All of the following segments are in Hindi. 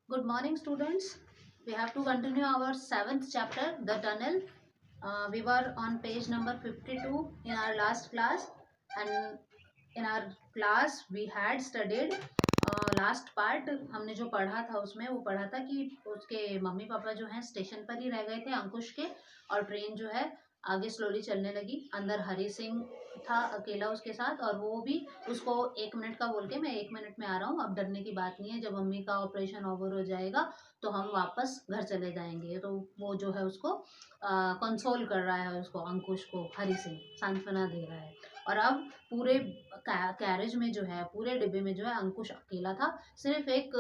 Good morning, students. We have to continue our seventh chapter, the tunnel. We were on page number 52 in our last class, and in our class we had studied last part. हमने जो पढ़ा था उसमें वो पढ़ा था कि उसके मम्मी पापा जो हैं स्टेशन पर ही रह गए थे अंकुश के, और ट्रेन जो है आगे स्लोली चलने लगी. अंदर हरी सिंह था अकेला उसके साथ, और वो भी उसको 1 मिनट का बोल के, मैं 1 मिनट में आ रहा हूँ, अब डरने की बात नहीं है, जब मम्मी का ऑपरेशन ओवर हो जाएगा तो हम वापस घर चले जाएंगे. तो वो जो है उसको कंसोल कर रहा है, उसको अंकुश को हरी सिंह सांत्वना दे रहा है. और अब पूरे कैरेज में जो है, पूरे डिब्बे में जो है अंकुश अकेला था. सिर्फ एक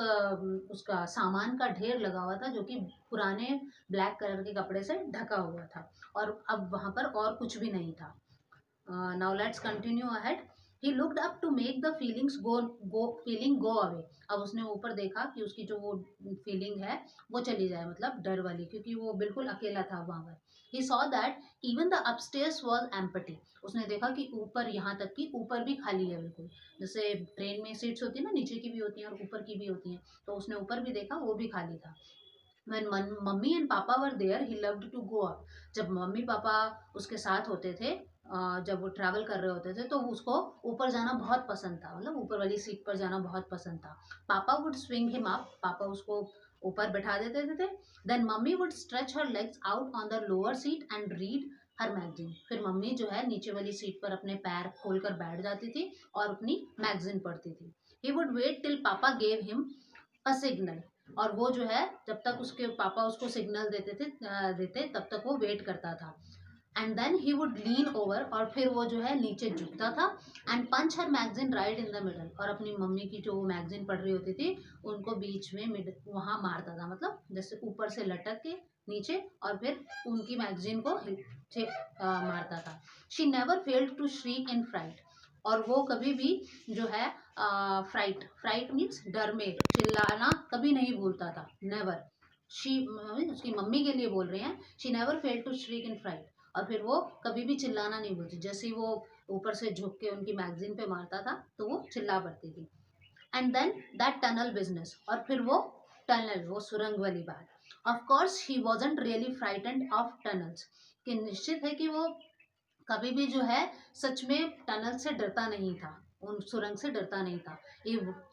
उसका सामान का ढेर लगा हुआ था जो कि पुराने ब्लैक कलर के कपड़े से ढका हुआ था, और अब वहां पर और कुछ भी नहीं था. Now let's continue ahead. He looked up to make the feeling go away. अब उसने ऊपर देखा कि उसकी जो वो फीलिंग है वो चली जाए, मतलब डर वाली, क्योंकि वो बिल्कुल अकेला था वहां पर. He saw that even the upstairs was empty. उसने देखा कि ऊपर, यहाँ तक कि ऊपर भी खाली है बिल्कुल. जैसे ट्रेन में सीट्स होती है ना, नीचे की भी होती हैं और ऊपर की भी होती हैं, तो उसने ऊपर भी देखा, वो भी खाली था. When मम्मी एंड पापा were there he loved to go up. जब मम्मी पापा उसके साथ होते थे, जब वो ट्रैवल कर रहे होते थे, तो उसको ऊपर जाना बहुत पसंद था, मतलब ऊपर वाली सीट पर जाना बहुत पसंद था. पापा वुड स्विंग हिम अप. पापा उसको ऊपर बैठा देते थे. देन मम्मी would stretch her legs out on the lower seat and read her magazine. फिर मम्मी जो है नीचे वाली सीट पर अपने पैर खोलकर बैठ जाती थी और अपनी मैगजीन पढ़ती थी. ही वुड वेट टिल पापा गेव हिम अ सिग्नल. और वो जो है जब तक उसके पापा उसको सिग्नल देते तब तक वो वेट करता था. And then he would lean over. और फिर वो जो है नीचे झुकता था. And punch her magazine right in the middle. और अपनी मम्मी की जो मैगजीन पढ़ रही होती थी उनको बीच में वहां मारता था, मतलब जैसे ऊपर से लटक के नीचे, और फिर उनकी मैगजीन को मारता था. She never failed to shriek in fright. और वो कभी भी जो है फ्राइट फ्राइट मीन्स डर में चिल्लाना कभी नहीं भूलता था. नेवर. शी उसकी मम्मी के लिए बोल रहे हैं. She never fail to shriek in fright. और फिर वो कभी भी चिल्लाना नहीं भूलती. जैसे ही वो ऊपर से झुक के उनकी मैगजीन पे मारता था तो वो चिल्ला पड़ती थी. And then that tunnel business. और फिर वो टनल, वो सुरंग वाली बात. Of course he wasn't really frightened of tunnels. कि निश्चित है कि वो कभी भी जो है सच में टनल से डरता नहीं था, उन सुरंग से डरता नहीं था.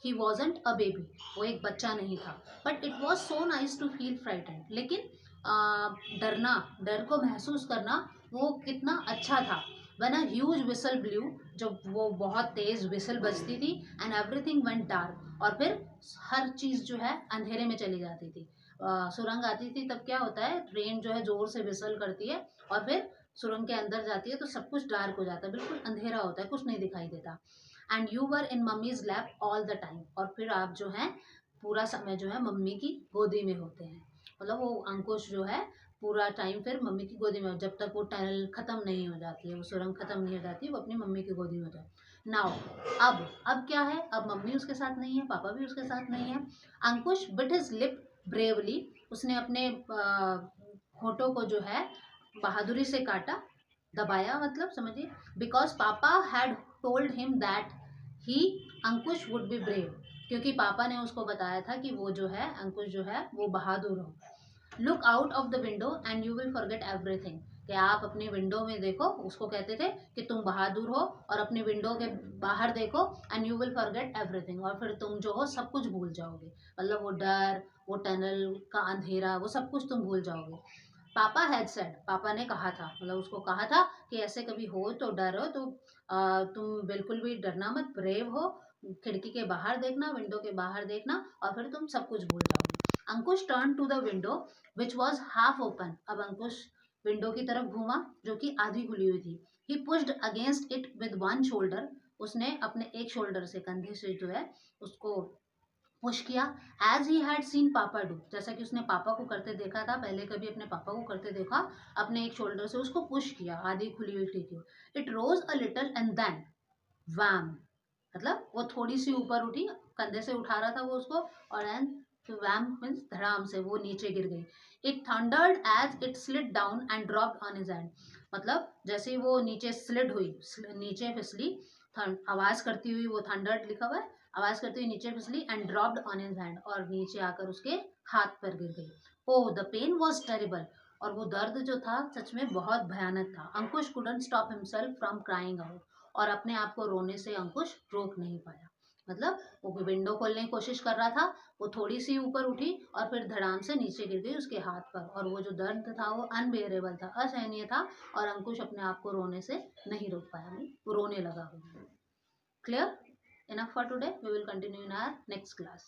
He wasn't a baby. वो एक बच्चा नहीं था. But it was so nice to feel frightened. लेकिन डरना, डर को महसूस करना वो कितना अच्छा था. When a huge whistle blue. जब वो बहुत तेज विसल बजती थी. And everything went dark. और फिर हर चीज जो है अंधेरे में चली जाती थी. सुरंग आती थी तब क्या होता है, ट्रेन जो है जोर से विसल करती है और फिर सुरंग के अंदर जाती है तो सब कुछ डार्क हो जाता है, बिल्कुल अंधेरा होता है, कुछ नहीं दिखाई देता. And you were in mummies lap all the time. और फिर आप जो है पूरा समय जो है मम्मी की गोदी में होते हैं. मतलब वो अंकुश जो है पूरा टाइम फिर मम्मी की गोदी में, जब तक वो टनल खत्म नहीं हो जाती है, वो सुरंग खत्म नहीं हो जाती, वो अपनी मम्मी की गोदी में होता है. नाउ अब क्या है, अब मम्मी उसके साथ नहीं है, पापा भी उसके साथ नहीं है. अंकुश बिट हिज लिप ब्रेवली. उसने अपने होठों को जो है बहादुरी से काटा, दबाया, मतलब समझिए. बिकॉज पापा had told him that he Ankush would be brave. क्योंकि पापा ने उसको बताया था कि वो जो है अंकुश जो है वो बहादुर हो. Look out of the window and you will forget everything. कि आप अपने विंडो में देखो, उसको कहते थे कि तुम बहादुर हो, और अपने विंडो के बाहर देखो and you will forget everything. और फिर तुम जो हो सब कुछ भूल जाओगे, मतलब वो डर, वो टनल का अंधेरा, वो सब कुछ तुम भूल जाओगे. पापा हैड सेड. पापा ने कहा था, मतलब उसको कहा था कि ऐसे कभी हो तो डर हो तो तुम बिल्कुल भी डरना मत, ब्रेव हो, खिड़की के बाहर देखना, विंडो के बाहर देखना, और फिर तुम सब कुछ भूल जाओगे. Ankush turn to the window which was half open. अब अंकुश विंडो की तरफ घूमा जो कि आधी खुली हुई थी. He pushed against it with one shoulder. उसने अपने एक शोल्डर से, कंधे से जो है उसको पुश किया. एज ही हैड सीन पापा डू. जैसा कि उसने पापा को करते देखा था, पहले कभी अपने पापा को करते देखा, अपने एक शोल्डर से उसको पुश किया, आधी खुली हुई थी. It rose a little and then wham. मतलब वो थोड़ी सी ऊपर उठी, कंधे से उठा रहा था वो उसको, और एंड वैम मीन्स धड़ाम से वो नीचे गिर गई. It thundered as it slid down and dropped on his hand. मतलब जैसे ही वो नीचे स्लिड हुई, नीचे फिसली, आवाज करती हुई, वो थंडर्ड लिखा हुआ है, आवाज करते हुए नीचे फिसली and dropped on his hand, और नीचे आकर उसके हाथ पर गिर गई। Oh the pain was terrible, और वो दर्द जो था सच में बहुत भयानक था। Ankush couldn't stop himself from crying out, और अपने आप को रोने से अंकुश रोक नहीं पाया। मतलब वो विंडो खोलने की कोशिश कर रहा था, वो थोड़ी सी ऊपर उठी और फिर धड़ाम से नीचे गिर गई उसके हाथ पर, और वो जो दर्द था वो अनबेरेबल था, असहनीय था, और अंकुश अपने आप को रोने से नहीं रोक पाया, वो रोने लगा। Clear? Enough for today. We will continue in our next class.